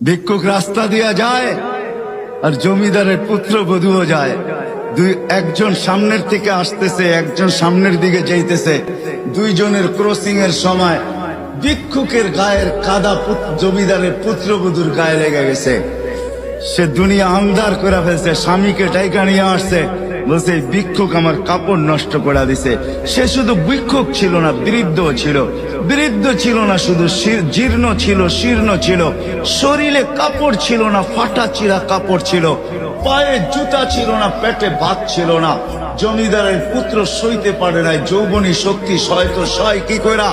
ভিক্ষুক রাস্তা দিয়া যায় আর জমিদারের পুত্র বধূও যায়। একজন সামনের থেকে আসতেছে, একজন সামনের দিকে যাইতেছে। দুইজনের ক্রসিং এর সময় ভিক্ষুকের গায়ের কাদা জমিদারের পুত্রবধূর গায়ে লেগে গেছে। সে দুনিয়া আন্ধার করে ফেলছে, স্বামীকে টাইকা নিয়ে আসছে, বলছে ভিক্ষুক আমার কাপড় নষ্ট করে দিছে। সে শুধু ভিক্ষুক ছিল না, বৃদ্ধ ছিল। বৃদ্ধ ছিল না শুধু, জীর্ণ ছিল, শীর্ণ ছিল, শরীরে কাপড় ছিল না, ফাটা চিরা কাপড় ছিল, পায়ে জুতা ছিল না, পেটে ভাত ছিল না। জমিদারের পুত্র সইতে পারে নাই, যৌবনী শক্তি সয় তো সয় কি কইরা,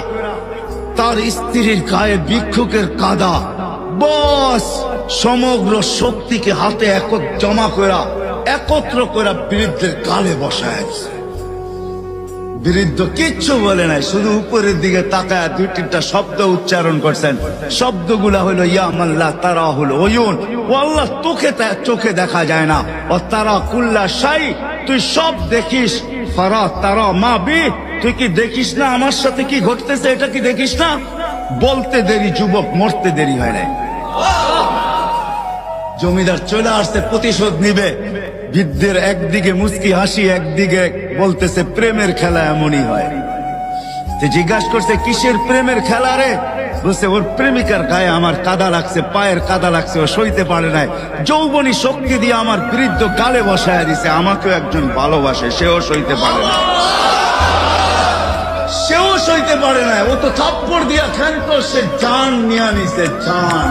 তার স্ত্রীর গায়ে ভিক্ষুকের কাদা, বস সমগ্র শক্তিকে হাতে জমা করা, একত্র করা বৃদ্ধের গালে বসায়। বৃদ্ধ কিচ্ছু বলে নাই, শুধু উপরের দিকে তাকায় দুই তিনটা শব্দ উচ্চারণ করছেন। শব্দগুলা হলো ইয়া মাল্লাহ তারা হলো ওয়ুন, ও আল্লাহ চোখে দেখা যায় না, ও তারা কুল্লা শাই, তুই সব দেখিস, ফারা তারা মা বি, তুই কি দেখিস না আমার সাথে কি ঘটতেছে, এটা কি দেখিস না? বলতে দেরি যুবক, মরতে দেরি হয় নাই। জমিদার চলে আসছে, প্রতিশোধ নিবে। বৃদ্ধের একদিকে মুস্কি হাসি, একদিকে বলতেছে প্রেমের খেলা এমনই হয়। জিজ্ঞাসা করছে কিসের প্রেমের খেলা রে? বলছে ওর প্রেমিকার গায়ে আমার কাদা লাগছে, পায়ের কাদা লাগছে, ও সইতে পারে নাই, যৌবনী শক্তি দিয়ে আমার বৃদ্ধ গালে বসায় দিছে। আমাকেও একজন ভালোবাসে, সেও সইতে পারে না, সেও সইতে পারে না। ও তো থাপ্পড় দিয়া ক্ষান্ত, সে জান নিয়ে নিছে, জান।